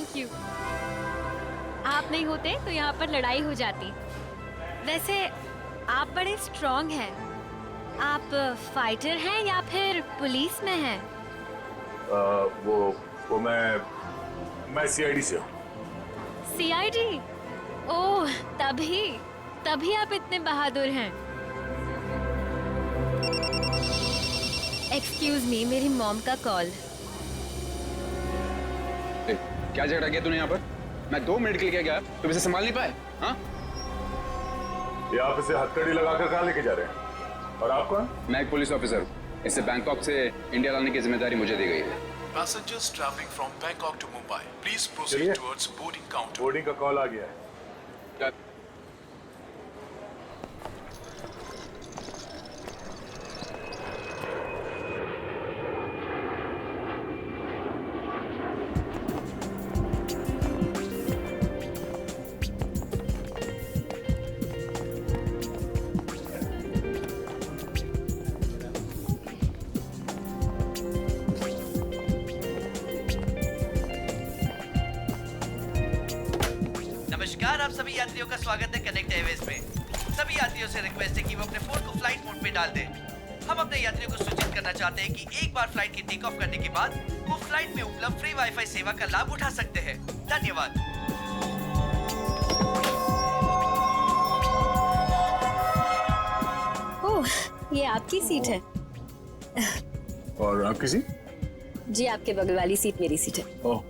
Thank you. आप नहीं होते तो यहाँ पर लड़ाई हो जाती। वैसे आप बड़े स्ट्रॉन्ग हैं। आप फाइटर हैं या फिर पुलिस में हैं? वो मैं सीआईडी से हूँ। सीआईडी? ओह, तभी तभी आप इतने बहादुर हैं। एक्सक्यूज मी, मेरी मॉम का कॉल। क्या झगड़ा किया तूने यहाँ पर? मैं 2 मिनट के लिए गया, तुम इसे संभाल नहीं पाए? हाँ? ये आप इसे हथकड़ी लगाकर कहाँ लेके जा रहे हैं? और आप कौन? मैं एक पुलिस ऑफिसर हूँ। इसे बैंकॉक से इंडिया लाने की जिम्मेदारी मुझे दी गई है। Passengers traveling from Bangkok to Mumbai, please proceed towards boarding counter. Boarding का कॉल आ गया है। नमस्कार, आप सभी यात्रियों का स्वागत है कनेक्ट एयरवेज में। सभी यात्रियों से रिक्वेस्ट है कि वो अपने फोन को फ्लाइट मोड पे डाल दें। हम अपने यात्रियों को सूचित करना चाहते हैं कि एक बार फ्लाइट के टेक ऑफ करने के बाद वो फ्लाइट में उपलब्ध फ्री वाईफाई सेवा का लाभ उठा सकते हैं। धन्यवाद। ओह, ये आपकी सीट है। और आपकी सीट? जी, आपके बगल वाली सीट मेरी सीट है। ओह,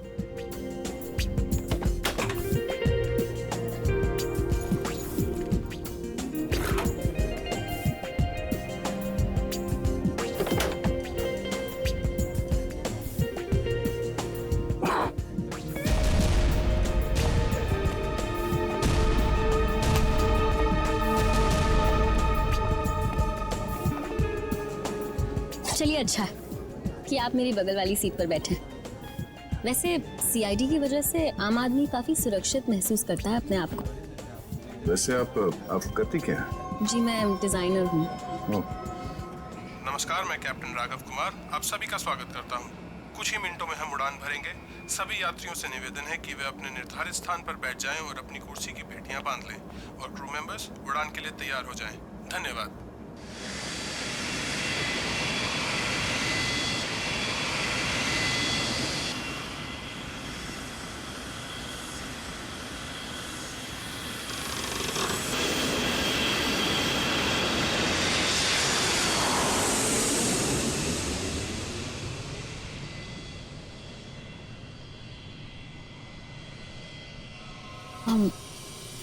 चलिए, अच्छा है कि आप मेरी बगल वाली सीट पर बैठे। वैसे सीआईडी की वजह से आम आदमी काफी सुरक्षित महसूस करता है अपने आप को। वैसे आप करती क्या हैं? जी, मैं डिजाइनर हूँ। नमस्कार, मैं कैप्टन राघव कुमार आप सभी का स्वागत करता हूँ। कुछ ही मिनटों में हम उड़ान भरेंगे। सभी यात्रियों से निवेदन है कि वे अपने निर्धारित स्थान पर बैठ जाएं और अपनी कुर्सी की पेटियां बांध लें और क्रू मेंबर्स उड़ान के लिए तैयार हो जाएं। धन्यवाद।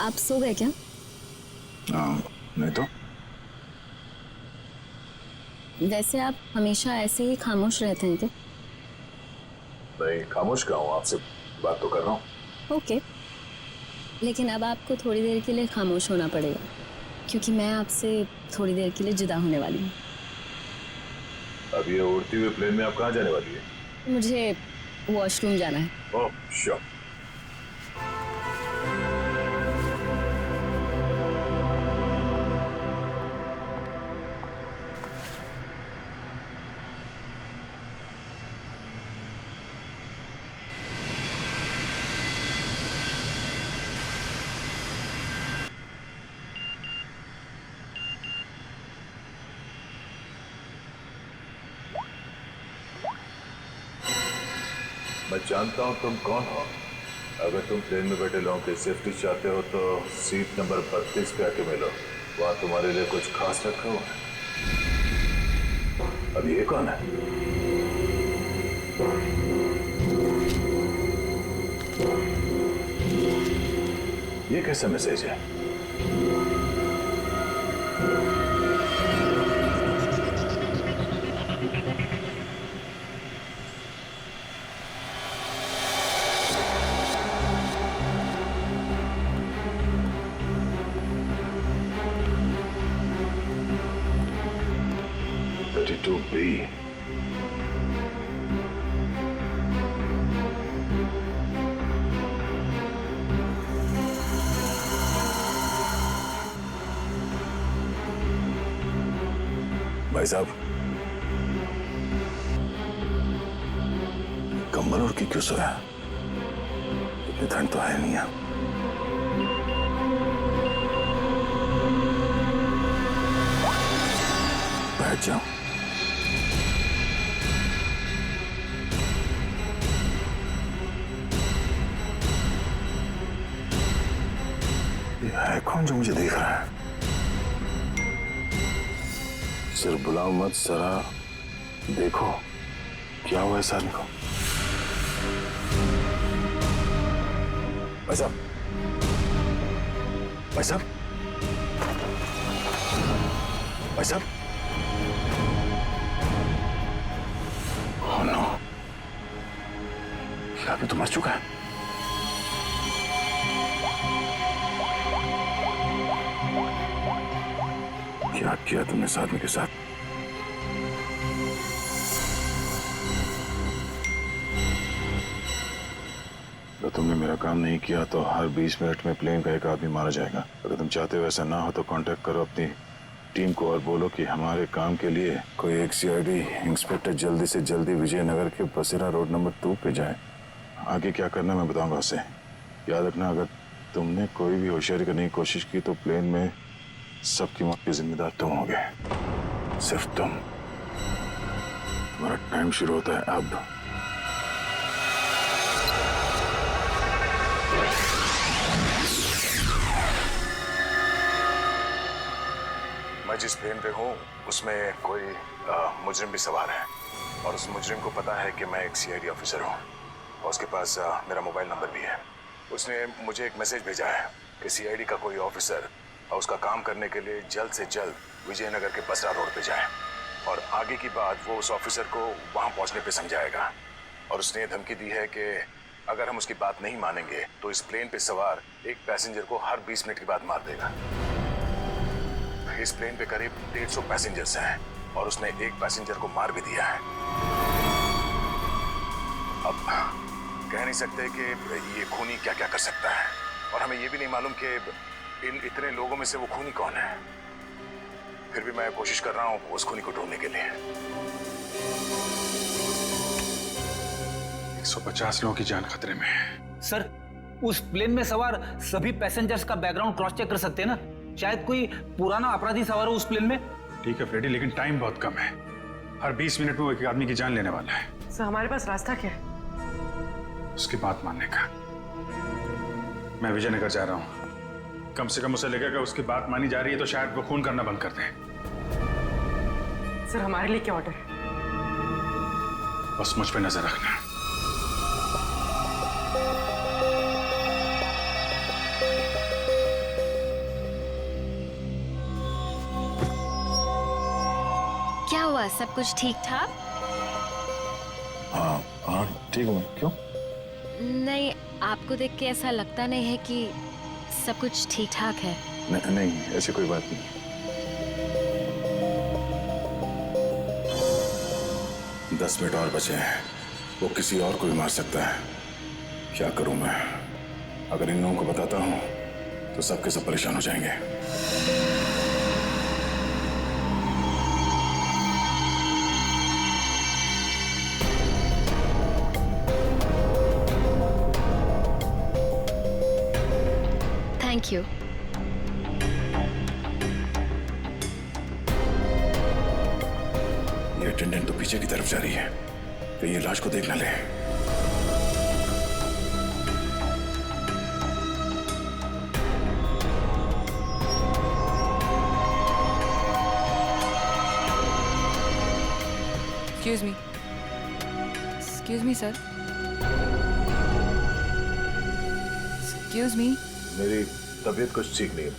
आप सो गए क्या? नहीं तो। वैसे आप हमेशा ऐसे ही खामोश रहते हैं क्या? नहीं, खामोश कहाँ हूँ, आपसे बात तो कर रहा हूँ। ओके, लेकिन अब आपको थोड़ी देर के लिए खामोश होना पड़ेगा क्योंकि मैं आपसे थोड़ी देर के लिए जुदा होने वाली हूँ। अब ये उड़ती हुई प्लेन में आप कहाँ जाने वाली है? मुझे वॉशरूम जाना है। ओह, श्योर। मैं जानता हूँ तुम कौन हो। अगर तुम प्लेन में बैठे लोगों की सेफ्टी चाहते हो तो सीट नंबर 32 पे आके मिलो। वहाँ तुम्हारे लिए कुछ खास रखा हुआ है। अब ये कौन है? ये कैसा मैसेज है? B. भाई साहब, कंबल ओढ़ के क्यों सोया? ये ठंड तो है नहीं है। बैठ जाओ। ये है कौन जो मुझे देख रहा है? सिर्फ बुलाओ मत, जरा देखो क्या हुआ इस आदमी को। भाई साहब, भाई साहब, भाई साहब। ओह नो, ये आदमी तो मर चुका है। क्या किया तुमने इस आदमी के साथ? अगर तुमने मेरा काम नहीं किया तो हर 20 मिनट में प्लेन का एक आदमी मारा जाएगा। अगर तुम चाहते हो ऐसा ना हो तो कांटेक्ट करो अपनी टीम को और बोलो कि हमारे काम के लिए कोई एक सीआईडी इंस्पेक्टर जल्दी से जल्दी विजयनगर के बसेरा रोड नंबर 2 पे जाए। आगे क्या करना मैं बताऊंगा उसे। याद रखना, अगर तुमने कोई भी होशियारी करने की कोशिश की तो प्लेन में सबकी मौत के जिम्मेदार तुम होगे, सिर्फ तुम। तुम्हारा टाइम शुरू होता है अब। मैं जिस प्लेन पे हूँ उसमें कोई मुजरिम भी सवार है और उस मुजरिम को पता है कि मैं एक सीआईडी ऑफिसर हूँ और उसके पास मेरा मोबाइल नंबर भी है। उसने मुझे एक मैसेज भेजा है कि सीआईडी का कोई ऑफिसर और उसका काम करने के लिए जल्द से जल्द विजयनगर के बसरा रोड पे जाए और आगे की बात वो उस ऑफिसर को वहां पहुंचने पे समझाएगा। और उसने ये धमकी दी है कि अगर हम उसकी बात नहीं मानेंगे तो इस प्लेन पे सवार एक पैसेंजर को हर 20 मिनट के बाद मार देगा। इस प्लेन पे करीब 150 पैसेंजर्स हैं और उसने एक पैसेंजर को मार भी दिया है। अब कह नहीं सकते कि ये खूनी क्या क्या कर सकता है और हमें ये भी नहीं मालूम कि इन इतने लोगों में से वो खूनी कौन है। फिर भी मैं कोशिश कर रहा हूँ उस खूनी को ढूंढने के लिए। 150 लोगों की जान खतरे में है। सर, उस प्लेन में सवार सभी पैसेंजर्स का बैकग्राउंड क्रॉस चेक कर सकते हैं ना? शायद कोई पुराना अपराधी सवार हो उस प्लेन में। ठीक है फ्रेडी, लेकिन टाइम बहुत कम है। हर 20 मिनट में वो एक आदमी की जान लेने वाला है। सर, हमारे पास रास्ता क्या है? उसकी बात मानने का। मैं विजयनगर जा रहा हूँ। कम से कम उसे लगेगा कि उसकी बात मानी जा रही है तो शायद वो खून करना बंद कर दे। सर, हमारे लिए क्या ऑर्डर है? बस मुझ पे नजर रखना। क्या हुआ, सब कुछ ठीक ठाक? हाँ हाँ ठीक हूँ। क्यों? नहीं, आपको देख के ऐसा लगता नहीं है कि सब कुछ ठीक ठाक है। नहीं, ऐसी कोई बात नहीं। दस मिनट और बचे हैं। वो किसी और को भी मार सकता है। क्या करूं मैं? अगर इन लोगों को बताता हूं तो सबके सब परेशान हो जाएंगे। Thank you. ये अटेंडेंट तो पीछे की तरफ जा रही है, कहीं ये लाश को देख ना ले। Excuse me, sir. Excuse me. मेरी तबीयत कुछ ठीक नहीं है,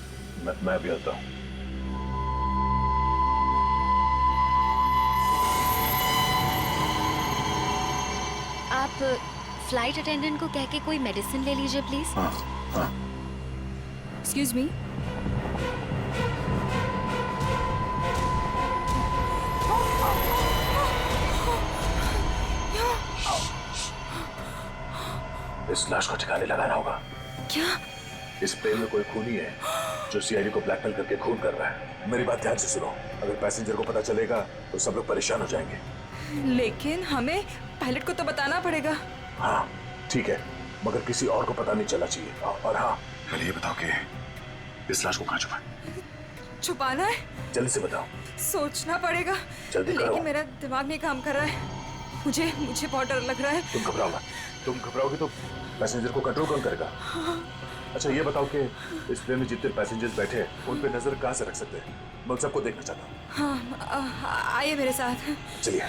मैं भी आता हूँ। आप फ्लाइट अटेंडेंट को कह के कोई मेडिसिन ले लीजिए प्लीज। हाँ हाँ। Excuse me. इस लाश को ठिकाने लगाना होगा। क्या? इस प्लेन में कोई खूनी है जो सीआईडी को ब्लैकमेल करके खून कर रहा है। मेरी बात ध्यान से सुनो, अगर पैसेंजर को पता चलेगा तो सब लोग परेशान हो जाएंगे। लेकिन हमें पायलट को तो बताना पड़ेगा। हाँ ठीक है, मगर किसी और को पता नहीं चलना चाहिए। और हाँ, पहले ये बताओ कि इस लाश को कहाँ छुपा? छुपाना है? जल्दी से बताओ। सोचना पड़ेगा। जल्दी करो। लेकिन मेरा दिमाग नहीं काम कर रहा है। मुझे बहुत डर लग रहा है। तुम घबराओ मत। तुम घबराओगे तो पैसेंजर को कंट्रोल कौन करेगा? अच्छा ये बताओ कि इस प्लेन में जितने पैसेंजर्स बैठे हैं उन पे नजर कहाँ से रख सकते हैं? मैं उन सबको देखना चाहता हूँ। हाँ, आइए मेरे साथ। चलिए।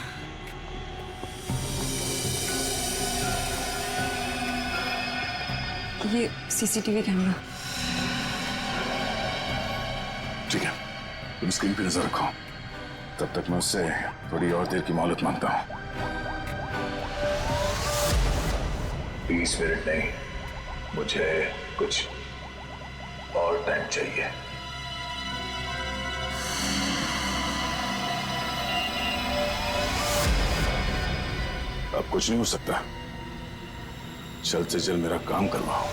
ये सीसीटीवी कैमरा। ठीक है, तुम स्क्रीन पे नजर रखो। तब तक मैं उससे थोड़ी और देर की मोहलत मांगता हूँ। 20 मिनट नहीं, मुझे कुछ और टाइम चाहिए। अब कुछ नहीं हो सकता। जल्द से जल्द मेरा काम करवाओ।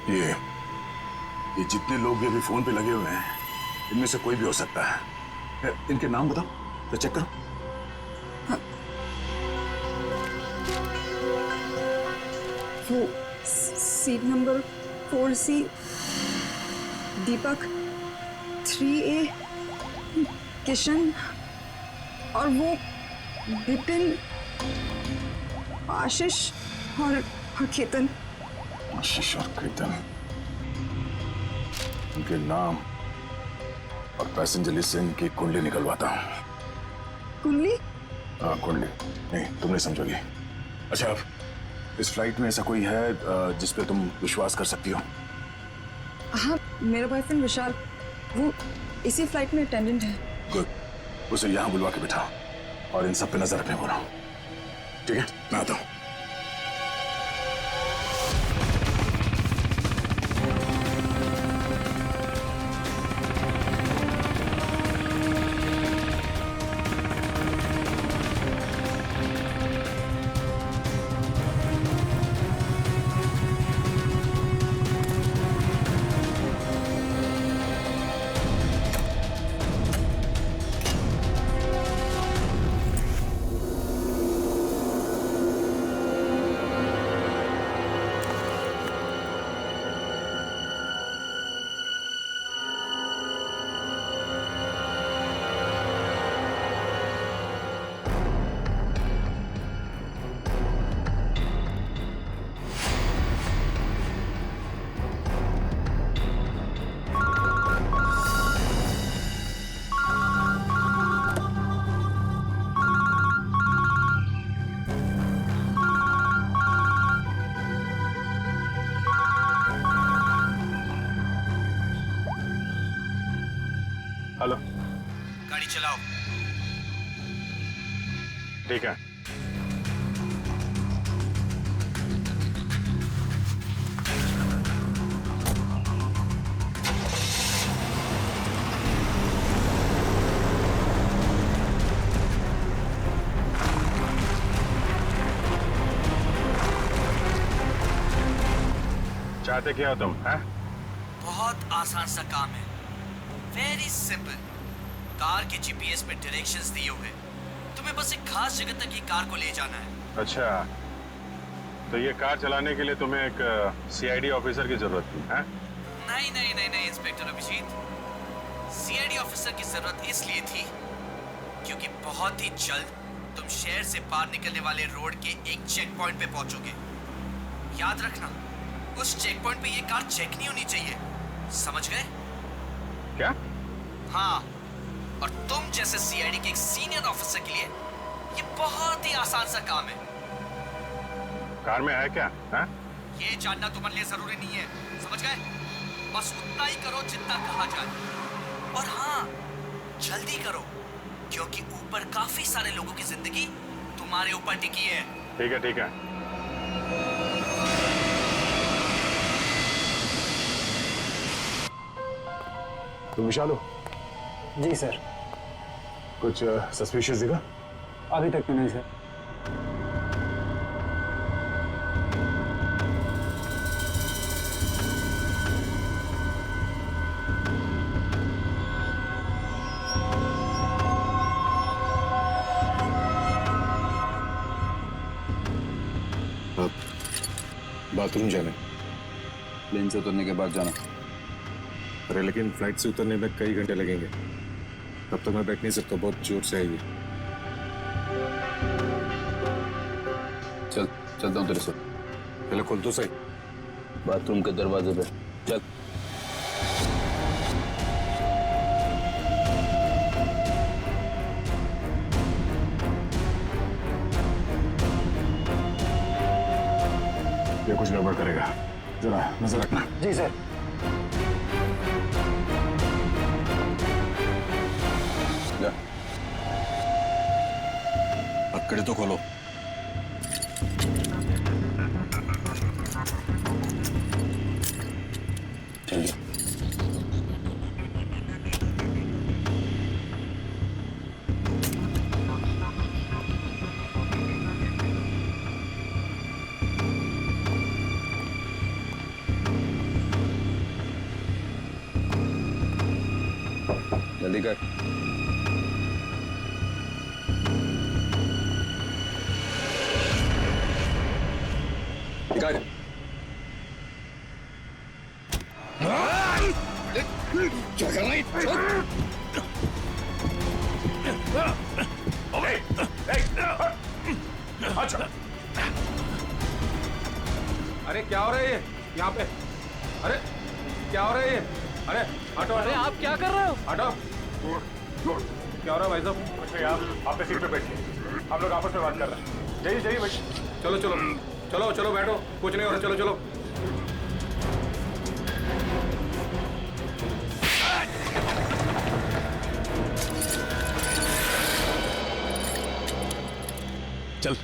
ये जितने लोग भी अभी फोन पे लगे हुए हैं, इनमें से कोई भी हो सकता है। इनके नाम बताओ तो चेक करो। वो सीट नंबर 4C, दीपक 3A, किशन और वो विपिन, आशीष और केतन। आशीष और केतन, उनके नाम और पैसेंजर लिस्ट से इनकी कुंडली निकलवाता हूँ। कुंडली? हाँ कुंडली। नहीं तुम नहीं समझोगी। अच्छा अब इस फ्लाइट में ऐसा कोई है जिस पे तुम विश्वास कर सकती हो? हाँ, मेरा बॉयफ्रेंड विशाल, वो इसी फ्लाइट में अटेंडेंट है। गुड, उसे यहाँ बुलवा के बिठाओ और इन सब पे नजर रखने बोला। ठीक है, मैं आता हूँ। हेलो, गाड़ी चलाओ। ठीक है। चाहते क्या हो तुम? हैं? बहुत आसान सा काम है, वेरी सिंपल। कार के जीपीएस में डायरेक्शंस दिए हुए, तुम्हें बस एक खास जगह तक ये कार को ले जाना है। अच्छा, तो ये कार चलाने के लिए तुम्हें एक सीआईडी ऑफिसर की जरूरत थी? हैं? नहीं नहीं नहीं नहीं इंस्पेक्टर अभिजीत, सीआईडी ऑफिसर की जरूरत इसलिए थी क्योंकि बहुत ही जल्द तुम शहर से बाहर निकलने वाले रोड के एक चेक पॉइंट पे पहुंचोगे। याद रखना, उस चेक पॉइंट पे ये कार चेक नहीं होनी चाहिए, समझ गए? क्या? हाँ, और तुम जैसे सीआईडी के एक सीनियर ऑफिसर के लिए ये बहुत ही आसान सा काम है। कार में है क्या? हैं? ये जानना तुम्हारे लिए जरूरी नहीं है, समझ गए? बस उतना ही करो जितना कहा जाए। और हाँ, जल्दी करो क्योंकि ऊपर काफी सारे लोगों की जिंदगी तुम्हारे ऊपर टिकी है। ठीक है, ठीक है। तुम विशाल हो? जी सर। कुछ सस्पिशियस दिखा? अभी तक तो नहीं सर। बाथरूम जाने। प्लेन से उतरने के बाद जाना। अरे लेकिन फ्लाइट से उतरने में कई घंटे लगेंगे, तब तक मैं बैठ नहीं सकता, बहुत जोर से आएगी। चल चलता हूँ तेरे से। पहले खोल तो सही। बाथरूम के दरवाजे पे चल। ये कुछ गड़बड़ करेगा, जरा नजर रखना। जी सर। जा। पकड़े तो खोलो। चल जा। जल्दी कर। निकाल। अच्छा, अरे क्या हो रहा है ये यहाँ पे? अरे क्या हो रहा है ये? अरे हटो। अरे आप क्या कर रहे हो? हटो। क्या हो रहा है भाई साहब? कुछ नहीं, आप अपने सीट पे बैठिए, हम लोग आपस में बात कर रहे हैं। जाइए जाइए भाई। चलो चलो चलो चलो बैठो, कुछ नहीं हो रहा, चलो चलो। चल।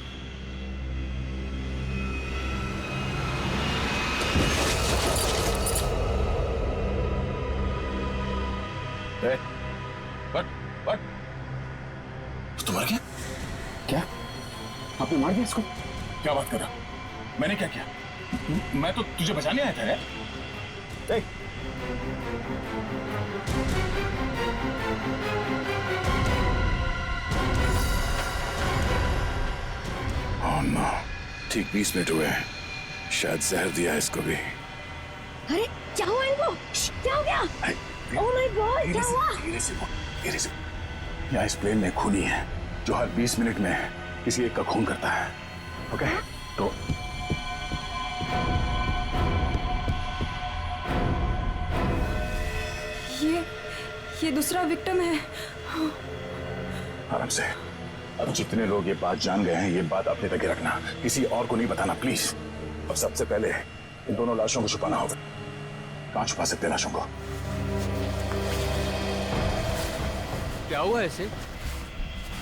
बट तो मर गया क्या? आपने मार दिया इसको? क्या बात कर रहा? मैंने क्या किया? मैं तो तुझे बचाने आया था यार। Oh no, ठीक 20 मिनट हुए हैं, शायद जहर दिया है इसको भी। अरे क्या हुआ इनको? क्या हो गया? ओह माय गॉड, क्या हुआ? धीरे से। यहाँ इस प्लेन में खूनी है जो हर 20 मिनट में किसी एक का खून करता है। ओके तो ये दूसरा विक्टिम है। आराम से। अब जितने लोग ये बात जान गए हैं, ये बात अपने तक ही रखना, किसी और को नहीं बताना प्लीज। अब सबसे पहले इन दोनों लाशों को छुपाना होगा। कहाँ छुपा सकते हैं लाशों को? क्या हुआ ऐसे?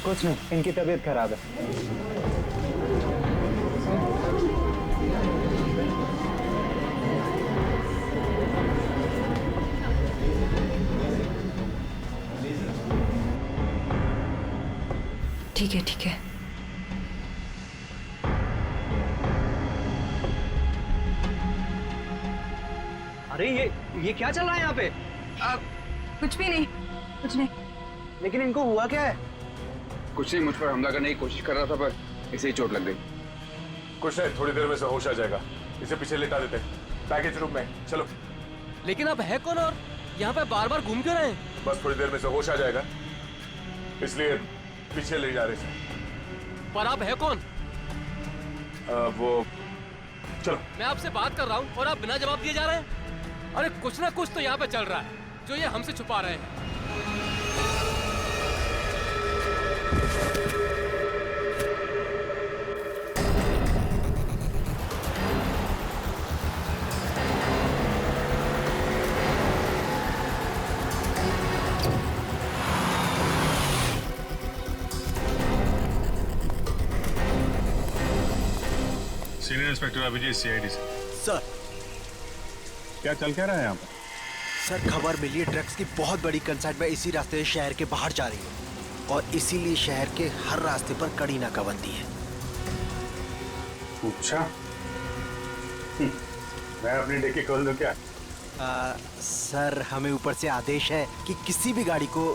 कुछ नहीं, इनकी तबीयत खराब है। ठीक है ठीक है। अरे ये क्या चल रहा है यहाँ पे? कुछ भी नहीं, कुछ नहीं। लेकिन इनको हुआ क्या है? कुछ नहीं, मुझ पर हमला करने की कोशिश कर रहा था पर इसे ही चोट लग गई। कुछ नहीं, थोड़ी देर में से होश आ जाएगा। इसे पीछे लेटा देते हैं पैकेज रूम में। चलो। लेकिन आप है कौन और यहाँ पे बार बार घूम क्यों रहे हैं? बस थोड़ी देर में से होश आ जाएगा, इसलिए पीछे ले जा रहे थे। पर आप है कौन? वो चलो। मैं आपसे बात कर रहा हूँ और आप बिना जवाब दिए जा रहे हैं। अरे कुछ ना कुछ तो यहाँ पे चल रहा है जो ये हमसे छुपा रहे हैं। सीनियर इंस्पेक्टर अभिजीत, सीआईडी से। सर क्या चल क्या रहा है यहाँ पर? सर खबर मिली है ड्रग्स की बहुत बड़ी कंसाइनमेंट इसी रास्ते से शहर के बाहर जा रही है और इसीलिए शहर के हर रास्ते पर कड़ी नाकाबंदी है। अच्छा, मैं अपनी डिक्की खोल दूं क्या? सर हमें ऊपर से आदेश है कि किसी भी गाड़ी को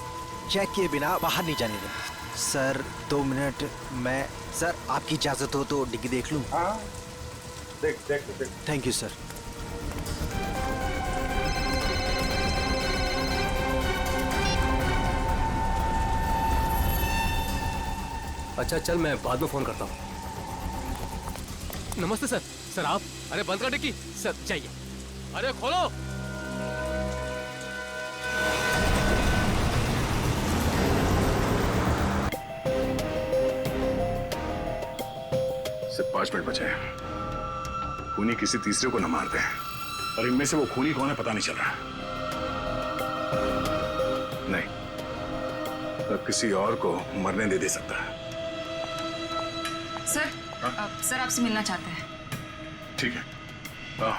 चेक किए बिना बाहर नहीं जाने दें। सर 2 मिनट, मैं सर आपकी इजाजत हो तो डिग्गी देख लूं? हाँ देख। Thank you sir. अच्छा चल, मैं बाद में फोन करता हूँ। नमस्ते सर। सर आप? अरे बंद कर डिक्की। सर चाहिए। अरे खोलो। सिर्फ 5 मिनट बचे हैं। खूनी किसी तीसरे को न मारते हैं, और इनमें से वो खूनी कौन है पता नहीं चल रहा। नहीं, अब किसी और को मरने दे सकता है। सर, सर आपसे मिलना चाहते हैं। ठीक है।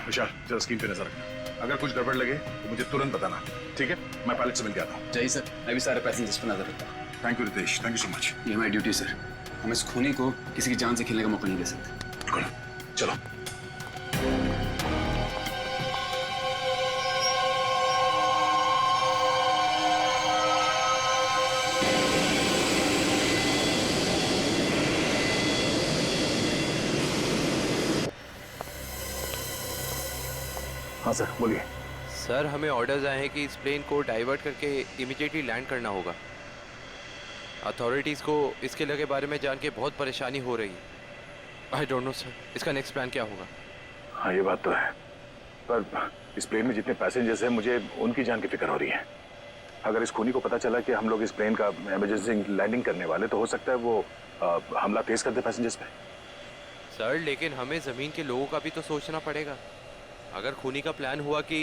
विशाल, जरा स्क्रीन पे नजर रखना। अगर कुछ गड़बड़ लगे तो मुझे तुरंत बताना, ठीक है? मैं पायलट से मिल के आता हूँ। चाहिए सर, मैं भी सारे पैसेंजर्स पर नजर रखता हूँ। Thank you Ritesh, thank you so much. ये हमारी ड्यूटी सर। हम इस खूनी को किसी की जान से खेलने का मौका नहीं दे सकते। बिल्कुल, चलो। हाँ सर, बोलिए। सर, हमें ऑर्डर्स आए हैं कि इस प्लेन को डाइवर्ट करके इमीडिएटली लैंड करना होगा। अथॉरिटीज़ को इसके लगे बारे में जान के बहुत परेशानी हो रही है। आई डोंट नो सर, इसका नेक्स्ट प्लान क्या होगा? हाँ, ये बात तो है, पर इस प्लेन में जितने पैसेंजर्स हैं, मुझे उनकी जान की फिक्र हो रही है। अगर इस खूनी को पता चला कि हम लोग इस प्लेन का इमरजेंसी लैंडिंग करने वाले, तो हो सकता है वो हमला तेज कर दे पैसेंजर्स पे। सर, लेकिन हमें ज़मीन के लोगों का भी तो सोचना पड़ेगा। अगर खूनी का प्लान हुआ कि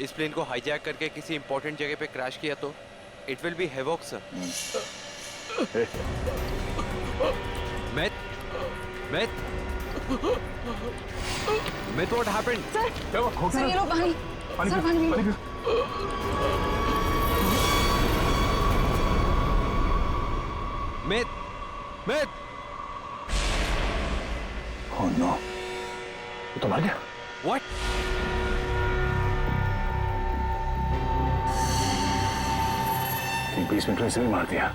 इस प्लेन को हाईजैक करके किसी इंपॉर्टेंट जगह पे क्रैश किया तो it will be havoc sir. मैं व्हाट हैपेंड? सर, ये लो पानी। सर, पानी पियो। मैं ओह नो, वो तो मर गया। व्हाट? ठीक 20 मिनट में इसे भी मार दिया।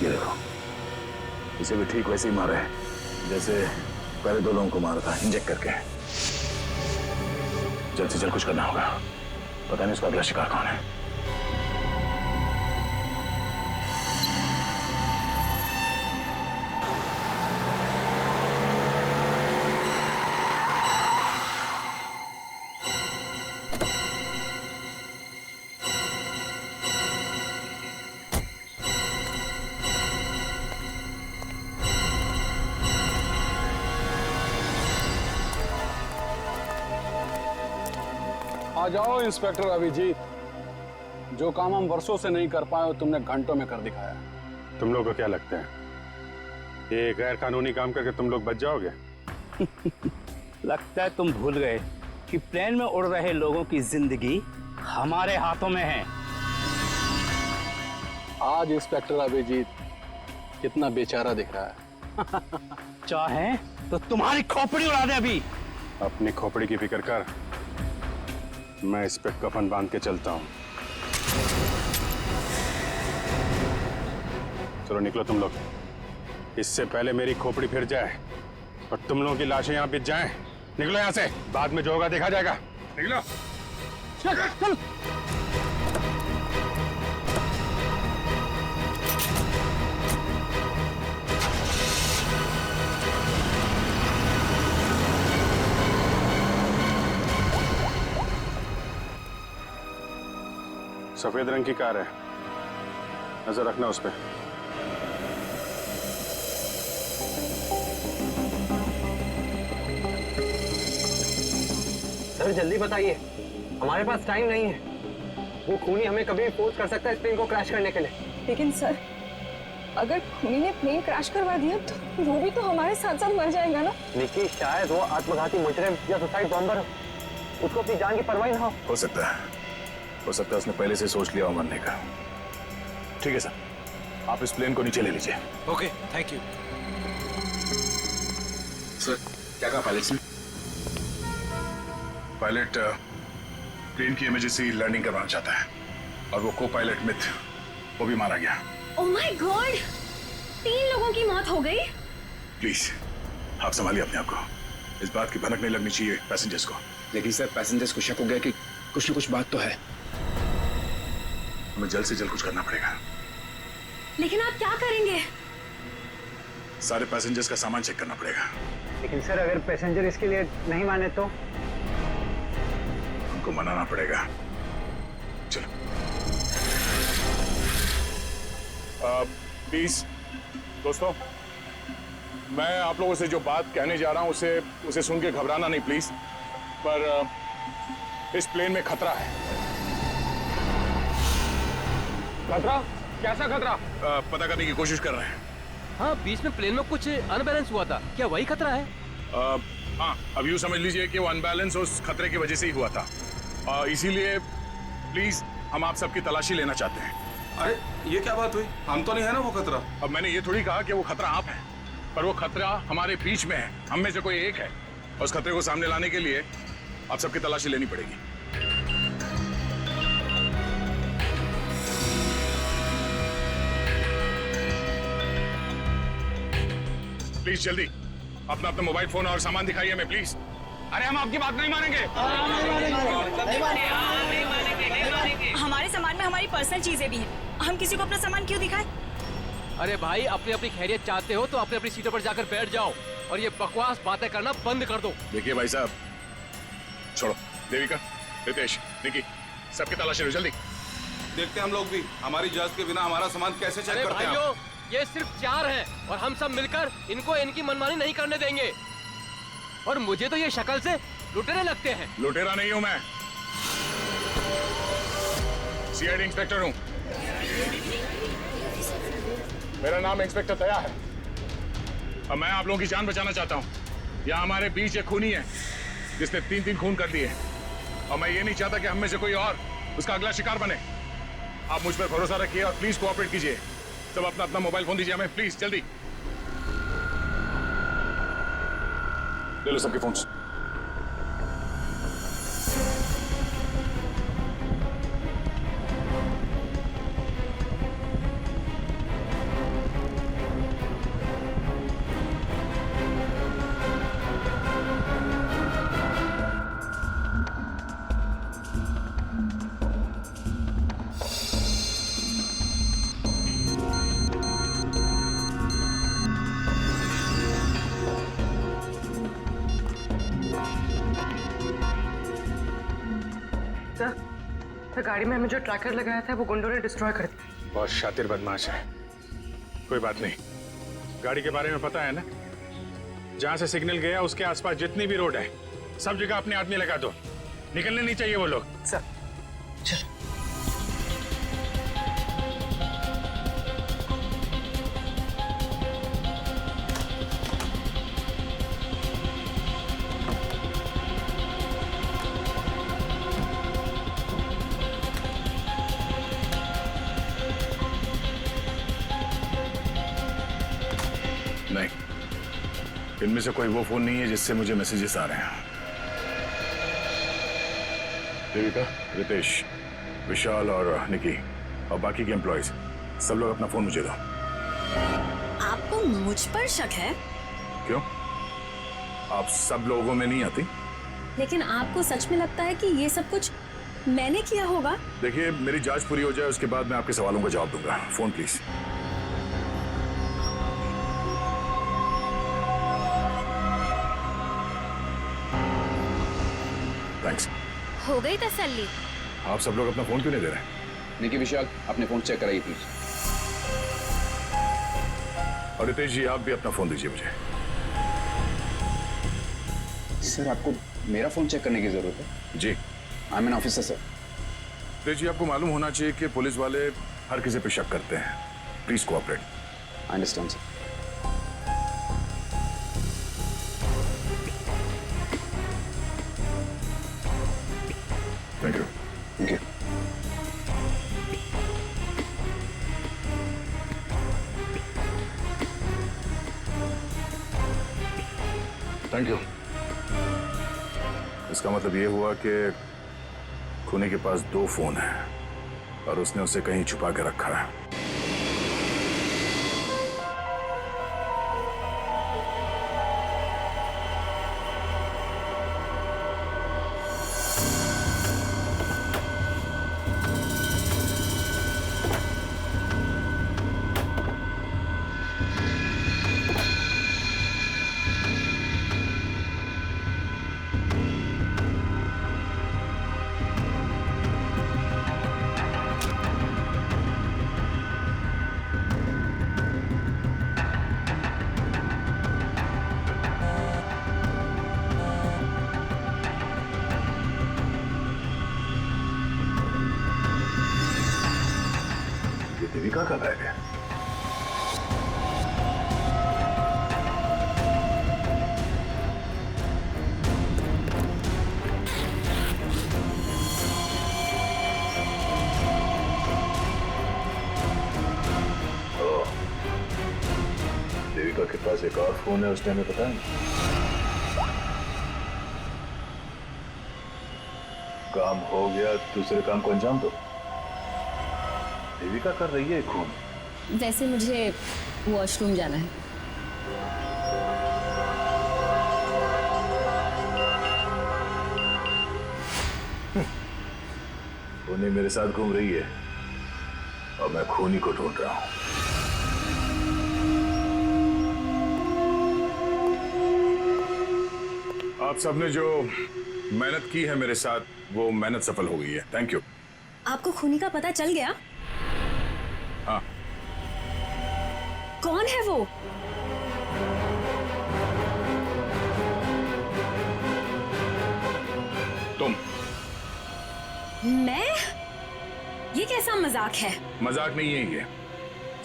ये देखो, इसे भी ठीक वैसे ही मारा है जैसे पहले 2 लोगों को मारा था, इंजेक्ट करके। जल्द से जल्द कुछ करना होगा, पता नहीं उसका अगला शिकार कौन है। आ जाओ इंस्पेक्टर अभिजीत, जो काम हम वर्षों से नहीं कर पाए तुमने घंटों में कर दिखाया। तुम लोग को क्या लगता है ये गैर कानूनी काम करके तुम लोग बच जाओगे? लगता है तुम भूल गए कि प्लेन में उड़ रहे लोगों की जिंदगी हमारे हाथों में है। आज इंस्पेक्टर अभिजीत कितना बेचारा दिख रहा है। चाहे तो तुम्हारी खोपड़ी उड़ा दे अभी। अपनी खोपड़ी की फिक्र कर, मैं इस पे कफन बांध के चलता हूँ। चलो निकलो तुम लोग, इससे पहले मेरी खोपड़ी फिर जाए और तुम लोगों की लाशें यहाँ बिछ जाएं। निकलो यहाँ से, बाद में जो होगा देखा जाएगा। निकलो। चल। सफेद रंग की कार है, नजर रखना उस पर। सर जल्दी बताइए, हमारे पास टाइम नहीं है। वो खूनी हमें कभी भी फोर्स कर सकता है इस प्लेन को क्रैश करने के लिए। लेकिन सर, अगर खूनी ने प्लेन क्रैश करवा दिया तो वो भी तो हमारे साथ साथ मर जाएगा ना। निकी, शायद वो आत्मघाती मुजरिम या सुसाइड बॉम्बर हो, उसको अपनी जान की परवाह ना हो सकता है उसने पहले से सोच लिया हो मरने का। ठीक है सर, आप इस प्लेन को नीचे ले लीजिए। Okay, thank you sir. क्या कहा पायलट ने? पायलट प्लेन की इमरजेंसी लैंडिंग करवाना चाहता है, और वो को पायलट मिथ, वो भी मारा गया। ओह माय गॉड, 3 लोगों की मौत हो गई। प्लीज आप संभालिए अपने आप को। इस बात की भनक नहीं लगनी चाहिए पैसेंजर्स को। लेकिन सर पैसेंजर्स को शक हो गया कि कुछ न कुछ बात तो है। हमें जल्द से जल्द कुछ करना पड़ेगा। लेकिन आप क्या करेंगे? सारे पैसेंजर्स का सामान चेक करना पड़ेगा। लेकिन सर अगर पैसेंजर इसके लिए नहीं माने तो? उनको मनाना पड़ेगा। चलो प्लीज दोस्तों, मैं आप लोगों से जो बात कहने जा रहा हूं उसे सुन के घबराना नहीं प्लीज। पर इस प्लेन में खतरा है। खतरा? कैसा खतरा? पता करने की कोशिश कर रहे हैं। हाँ, बीच में प्लेन में कुछ अनबैलेंस हुआ था, क्या वही खतरा है? हाँ, अब यूं समझ लीजिए कि वो अनबैलेंस उस खतरे की वजह से ही हुआ था। इसीलिए प्लीज हम आप सबकी तलाशी लेना चाहते हैं। अरे ये क्या बात हुई? हम तो नहीं है ना वो खतरा। अब मैंने ये थोड़ी कहा कि वो खतरा आप है, पर वो खतरा हमारे बीच में है। हम में से कोई एक है और उस खतरे को सामने लाने के लिए आप सबकी तलाशी लेनी पड़ेगी। प्लीज जल्दी अपना अपना मोबाइल फोन और सामान दिखाइए हमें प्लीज। अरे हम आपकी बात नहीं मानेंगे। हमारे सामान में हमारी पर्सनल चीजें भी हैं। हम किसी को अपना सामान क्यों दिखाएं? अरे भाई, अपनी अपनी खैरियत चाहते हो तो अपनी अपनी सीटों पर जाकर बैठ जाओ और ये बकवास बातें करना बंद कर दो। देखिए भाई साहब, छोड़ो। देविका, रितेश, निकी, सबकी तलाशी लो जल्दी। देखते हम लोग भी हमारी इजाजत के बिना हमारा सामान कैसे चेक करते हैं। भाइयों, ये सिर्फ 4 हैं और हम सब मिलकर इनको इनकी मनमानी नहीं करने देंगे। और मुझे तो ये शक्ल से लुटेरे लगते हैं। लुटेरा नहीं हूं मैं, सीआईडी इंस्पेक्टर हूं। मेरा नाम इंस्पेक्टर दया है और मैं आप लोगों की जान बचाना चाहता हूं। यहाँ हमारे बीच एक खूनी है जिसने 3 खून कर दिए और मैं ये नहीं चाहता कि हम में से कोई और उसका अगला शिकार बने। आप मुझ पर भरोसा रखिए और प्लीज कोऑपरेट कीजिए। सब अपना अपना मोबाइल फोन दीजिए हमें प्लीज, जल्दी ले लो सबके फोन्स। सर गाड़ी में हमें जो ट्रैकर लगाया था वो गुंडों ने डिस्ट्रॉय कर दिया। बहुत शातिर बदमाश है। कोई बात नहीं, गाड़ी के बारे में पता है ना? जहां से सिग्नल गया उसके आसपास जितनी भी रोड है सब जगह अपने आदमी लगा दो। निकलने नहीं चाहिए वो लोग। सर चलो। नहीं, इनमें से कोई वो फोन नहीं है जिससे मुझे मैसेजेस आ रहे हैं। देविका, रितेश, विशाल और निकी और बाकी के एम्प्लॉयज सब लोग अपना फोन मुझे दो। आपको मुझ पर शक है? क्यों? आप सब लोगों में नहीं आती? लेकिन आपको सच में लगता है कि ये सब कुछ मैंने किया होगा? देखिए, मेरी जांच पूरी हो जाए उसके बाद मैं आपके सवालों का जवाब दूंगा। Phone please. थैंक्स। हो गई तसल्ली? आप सब लोग अपना फोन क्यों नहीं दे रहे? निकी, विशाल, अपने फोन चेक कराइए प्लीज। और रितेश जी, आप भी अपना फोन दीजिए मुझे। सर, आपको मेरा फोन चेक करने की जरूरत है? जी। I am an officer sir. Ritesh ji, आपको मालूम होना चाहिए कि पुलिस वाले हर किसी पे शक करते हैं। Please cooperate. I understand sir. Thank you. Thank you. Thank you. इसका मतलब ये हुआ कि खूनी के पास 2 फोन हैं और उसने उसे कहीं छुपा के रखा है। देविका का बैग है। देविका के पास एक और फोन है, उसने हमें बताया नहीं। काम हो गया, दूसरे काम को अंजाम दो। देविका कर रही है खून। वैसे मुझे वॉशरूम जाना है। खूनी मेरे साथ घूम रही है और मैं खूनी को ढूंढ रहा हूं। आप सबने जो मेहनत की है मेरे साथ, वो मेहनत सफल हो गई है। Thank you. आपको खूनी का पता चल गया? हाँ। कौन है वो? तुम। मैं? ये कैसा मजाक है? मजाक नहीं है ये,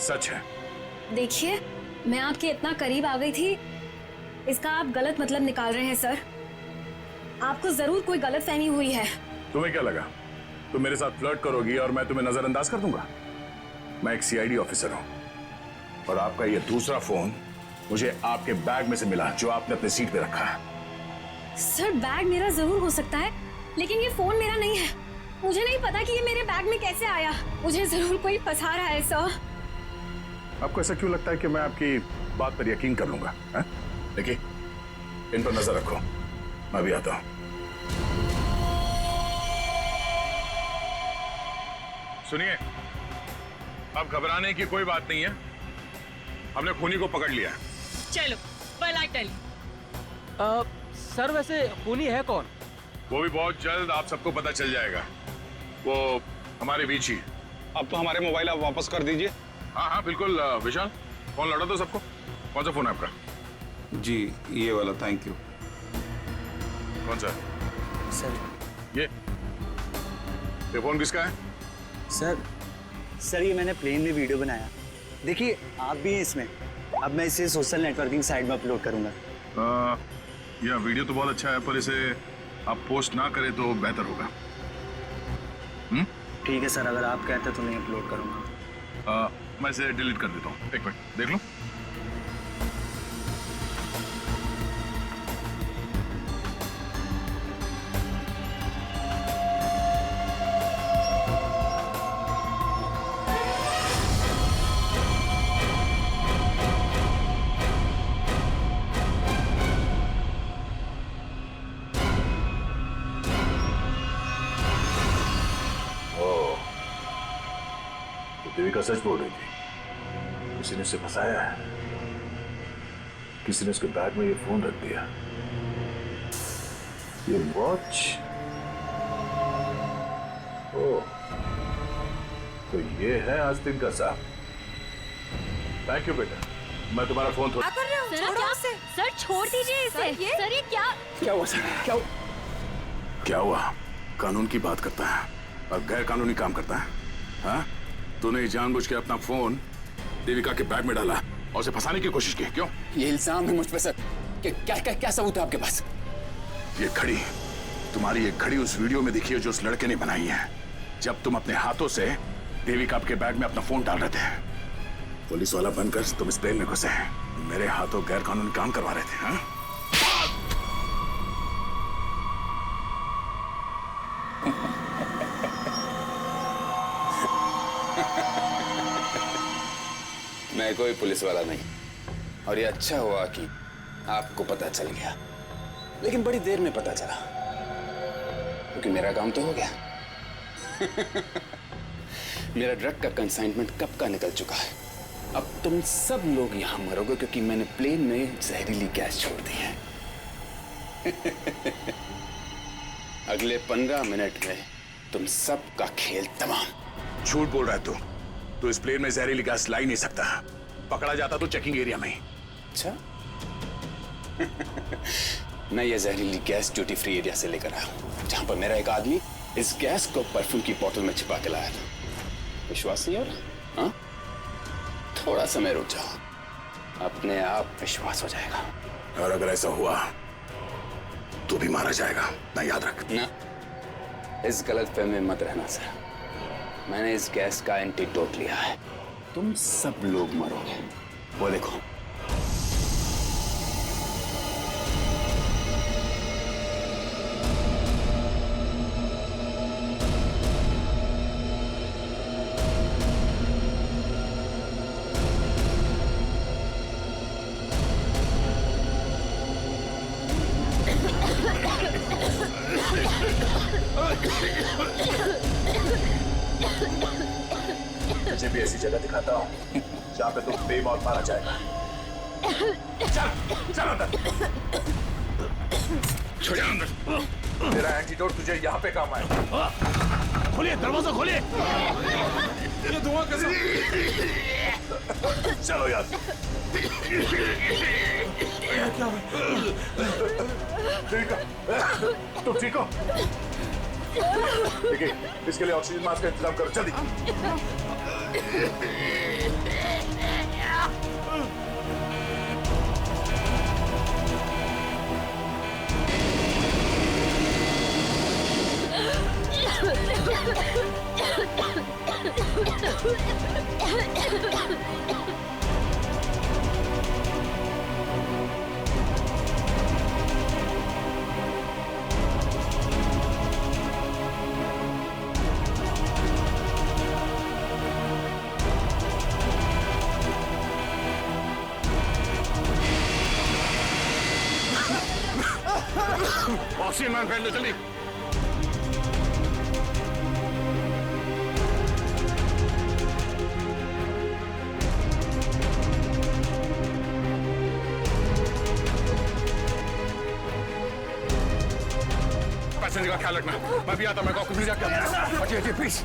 सच है। देखिए, मैं आपके इतना करीब आ गई थी, इसका आप गलत मतलब निकाल रहे हैं सर। आपको जरूर कोई गलतफहमी हुई है। तुम्हें क्या लगा तुम मेरे साथ फ्लर्ट करोगी और मैं तुम्हें नजरअंदाज कर दूंगा? मैं एक सीआईडी ऑफिसर हूं और आपका ये दूसरा फोन मुझे आपके बैग में से मिला, जो आपने अपने सीट पे रखा है। सर, बैग मेरा जरूर हो सकता है, लेकिन ये फोन मेरा नहीं है। मुझे नहीं पता कि ये मेरे बैग में कैसे आया। मुझे जरूर कोई फंसा रहा है सर। आपको ऐसा क्यों लगता है कि मैं आपकी बात पर यकीन कर लूंगा? देखिए, इन पर नजर रखो, मैं भी आता हूं। सुनिए, अब घबराने की कोई बात नहीं है, हमने खूनी को पकड़ लिया। चलो, well I tell you। Sir, वैसे खूनी है कौन? वो भी बहुत जल्द आप सबको पता चल जाएगा। वो हमारे बीच ही। अब तो हमारे मोबाइल आप वापस कर दीजिए। हाँ हाँ बिल्कुल। विशाल, फोन लौटा दो सबको। कौन सा फोन है आपका? जी, ये वाला। Thank you. कौन सा? सर ये फोन किसका है? सर ये मैंने प्लेन में वीडियो बनाया। देखिए, आप भी हैं इसमें। अब मैं इसे सोशल नेटवर्किंग साइट में अपलोड करूंगा। यह वीडियो तो बहुत अच्छा है, पर इसे आप पोस्ट ना करें तो बेहतर होगा। ठीक है सर, अगर आप कहते तो मैं अपलोड करूंगा। मैं इसे डिलीट कर देता हूँ। एक मिनट देख लो। देविका सच बोल रही थी। किसी ने उसे फंसाया है। किसी ने उसके बैग में ये फोन रख दिया। ये वॉच। ओह, तो ये है आज दिन का साहब। थैंक यू बेटा, मैं तुम्हारा फोन क्या कर रहे हो? छोड़ो उसे। सर, छोड़ दीजिए इसे। सर, ये क्या हुआ सर? क्या हुआ? कानून की बात करता है और गैर कानूनी काम करता है। हाँ? तूने जानबूझ के अपना फोन देविका के बैग में डाला और उसे फंसाने की कोशिश की, क्यों? ये इल्जाम है मुझ पे सर। क्या सबूत है आपके पास? ये घड़ी, तुम्हारी ये घड़ी उस वीडियो में दिखी है जो उस लड़के ने बनाई है, जब तुम अपने हाथों से देविका के बैग में अपना फोन डाल रहे थे। पुलिस वाला बनकर तुम इस प्लेन में घुसे, मेरे हाथों गैर कानूनी काम करवा रहे थे। हाँ? मैं कोई पुलिस वाला नहीं, और ये अच्छा हुआ कि आपको पता चल गया, लेकिन बड़ी देर में पता चला, क्योंकि मेरा काम तो हो गया। मेरा ड्रग का कंसाइनमेंट कब का निकल चुका है। अब तुम सब लोग यहां मरोगे क्योंकि मैंने प्लेन में जहरीली गैस छोड़ दी है। अगले 15 मिनट में तुम सब का खेल तमाम। झूठ बोल रहा है तू इस प्लेन में जहरीली गैस ला ही नहीं सकता। पकड़ा जाता तो चेकिंग एरिया में ही। अच्छा। मैं ये जहरीली गैस ड्यूटी फ्री एरिया से लेकर आया हूं, जहां पर मेरा एक आदमी इस गैस को परफ्यूम की बोतल में छिपा के लाया था। विश्वास नहीं हो रहा? हाँ? थोड़ा समय रुक जाओ, अपने आप विश्वास हो जाएगा। और अगर ऐसा हुआ तो भी मारा जाएगा ना, याद रख। ना, इस गलतफहमी में मत रहना सर। मैंने इस गैस का एंटीडोट लिया है, तुम सब लोग मरोगे। वो देखो। मुझे भी ऐसी जगह दिखाता हूँ जहाँ पे तुम बेमौत मारा जाएगा। चल चल अंदर। छोड़िए अंदर। तेरा एंटीडोट तुझे यहाँ पे काम आएगा। खोलिए दरवाजा, खोलिए। ये धुआं कैसे? चलो यार। क्या ठीक है? तुम ठीक हो? देखिए, इसके लिए ऑक्सीजन मास्क का इंतजाम करो जल्दी। ऑक्सीजन मैन, फैल लो जल्दी। पैसेंजर का ख्याल रखना। मैं भी आता, मैं आपको प्लीज आके हटिए प्लीज।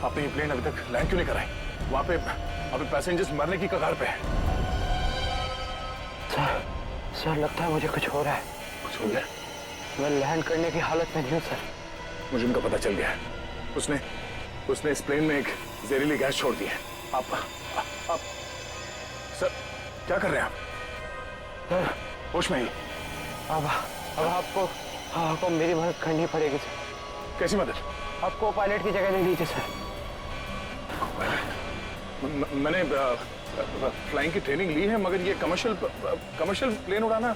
आपने ये प्लेन अभी तक लैंड क्यों नहीं कराई? वहां पे अभी पैसेंजर्स मरने की कगार पे है। सर लगता है मुझे कुछ हो रहा है। कुछ हो गया? मैं लैंड करने की हालत में नहीं हूँ सर। मुझे उनका पता चल गया है। उसने इस प्लेन में एक जहरीली गैस छोड़ दी है। आप सर क्या कर रहे हैं आप? सर होश में ही? अब आपको मेरी मदद करनी पड़ेगी सर। कैसी मदद? आपको पायलट की जगह दे दीजिए सर। मैंने फ्लाइंग की ट्रेनिंग ली है, मगर ये कमर्शियल प्लेन उड़ाना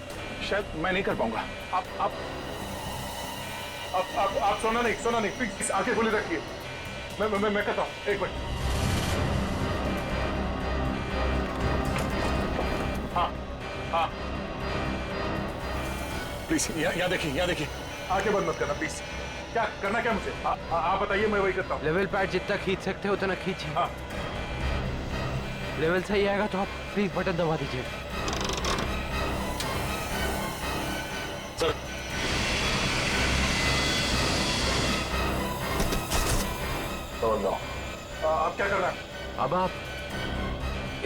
शायद मैं नहीं कर पाऊंगा। आप सोना नहीं प्लीज आंखें खोली रखिए। मैं कहता हूँ, एक मिनट। हाँ प्लीज यहाँ देखिए, आंखें बंद मत करना प्लीज। क्या करना, क्या मुझे आप बताइए, मैं वही करता हूँ। लेवल पैड जितना खींच सकते हो उतना खींचिए। हाँ। लेवल सही आएगा तो आप प्लीज बटन दबा दीजिए। सर नो, आप क्या कर रहे हैं? अब आप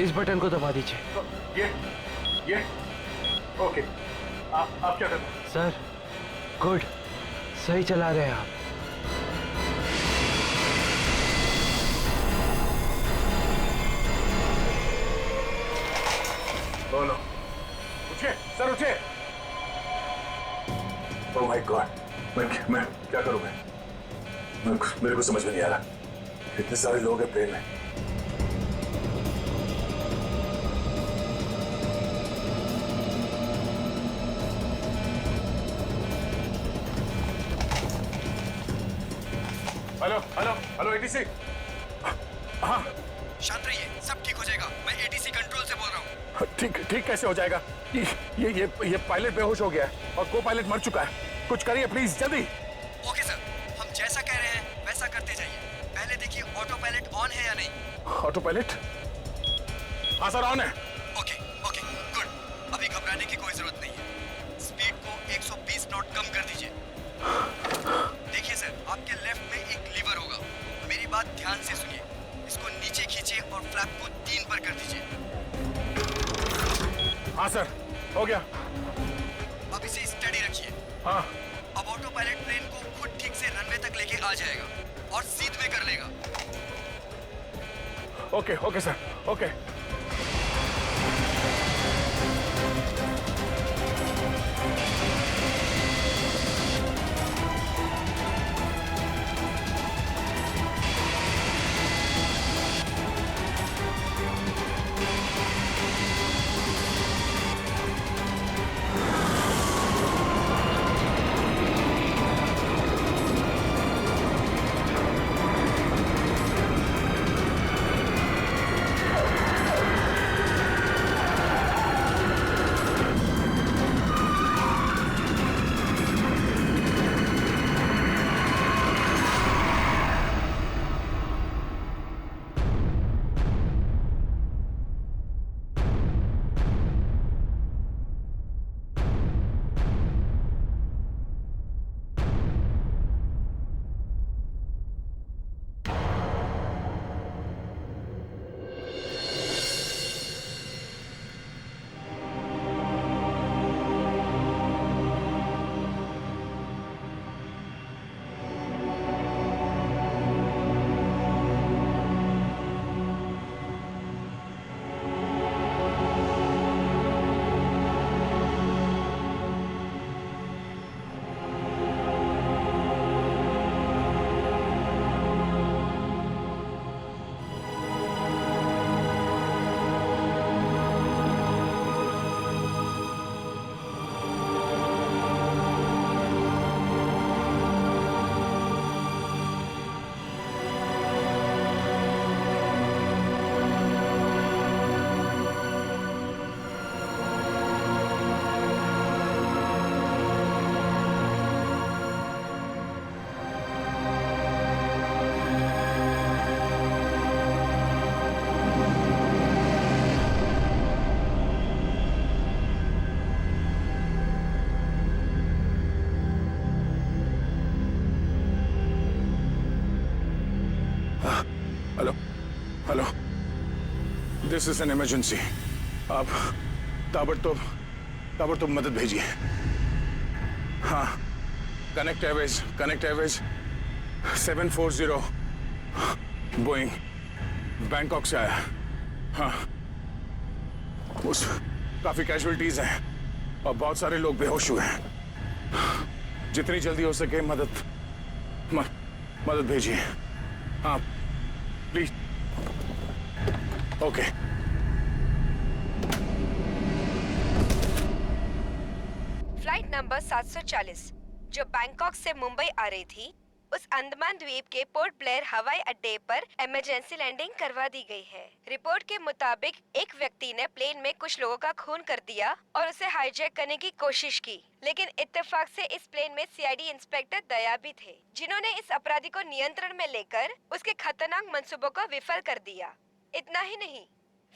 इस बटन को दबा दीजिए। ये ओके। आप क्या कर रहे हैं? सर गुड, सही चला रहे हैं आप। बोलो, उठिए सर, उठिए। ओह माय गॉड, मैं क्या करूं? मेरे को समझ में नहीं आ रहा। इतने सारे लोग हैं प्लेन में। Hello ATC. हाँ शांत रहिए, सब ठीक हो जाएगा। मैं एटीसी कंट्रोल से बोल रहा हूँ। ठीक कैसे हो जाएगा? ये पायलट बेहोश हो गया है और को पायलट मर चुका है। कुछ करिए प्लीज, जल्दी। ओके सर, हम जैसा कह रहे हैं वैसा करते जाइए। पहले देखिए ऑटो पायलट ऑन है या नहीं। Auto pilot? हाँ सर, ऑन है। Okay good. अभी घबराने की कोई जरूरत नहीं है। स्पीड को 120 नॉट कम कर दीजिए। देखिए सर, आपके लेफ्ट में एक लीवर होगा। मेरी बात ध्यान से सुनिए। इसको नीचे खींचिए और फ्लैप को 3 पर कर दीजिए। हाँ सर, हो गया। अब इसे स्टडी रखिए। हाँ। अब ऑटो पायलट प्लेन को खुद ठीक से रनवे तक लेके आ जाएगा और सीध में कर लेगा। Okay okay sir, okay. Hello, this is an emergency. आप ताबड़तोड़ मदद भेजिए। हाँ, कनेक्ट एयरवेज 740 बोइंग बैंकॉक से आया। हाँ, उस काफी कैजुअलिटीज हैं और बहुत सारे लोग बेहोश हुए हैं। जितनी जल्दी हो सके मदद भेजिए। हाँ प्लीज। ओके। फ्लाइट नंबर 740 जो बैंकॉक से मुंबई आ रही थी, उस अंडमान द्वीप के पोर्ट ब्लेयर हवाई अड्डे पर इमरजेंसी लैंडिंग करवा दी गई है। रिपोर्ट के मुताबिक एक व्यक्ति ने प्लेन में कुछ लोगों का खून कर दिया और उसे हाईजैक करने की कोशिश की, लेकिन इत्तेफाक से इस प्लेन में सीआईडी इंस्पेक्टर दया भी थे, जिन्होंने इस अपराधी को नियंत्रण में लेकर उसके खतरनाक मंसूबों को विफल कर दिया। इतना ही नहीं,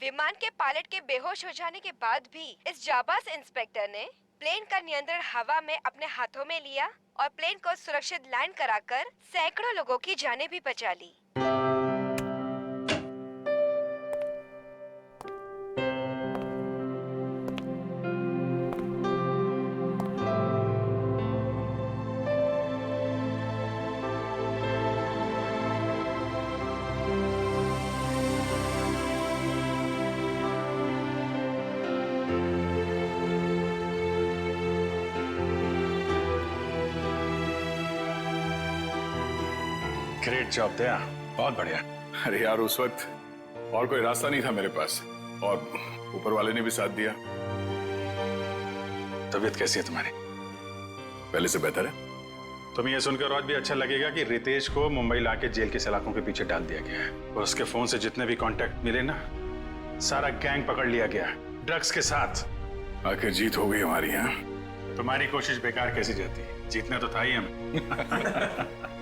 विमान के पायलट के बेहोश हो जाने के बाद भी इस जाबाज इंस्पेक्टर ने प्लेन का नियंत्रण हवा में अपने हाथों में लिया और प्लेन को सुरक्षित लैंड कराकर सैकड़ों लोगों की जानें भी बचा ली। ग्रेट जॉब दया, बहुत बढ़िया। अरे यार, उस वक्त और कोई रास्ता नहीं था मेरे पास और ऊपर वाले ने भी साथ दिया। तबीयत कैसी है तुम्हारी? पहले से बेहतर है। तुम्हें यह सुनकर और भी अच्छा लगेगा कि रितेश को मुंबई लाके जेल की सलाखों के पीछे डाल दिया गया है और उसके फोन से जितने भी कांटेक्ट मिले ना, सारा गैंग पकड़ लिया गया ड्रग्स के साथ। आखिर जीत हो गई हमारी। यहाँ तुम्हारी कोशिश बेकार कैसी जाती? जीतना तो था ही हमें।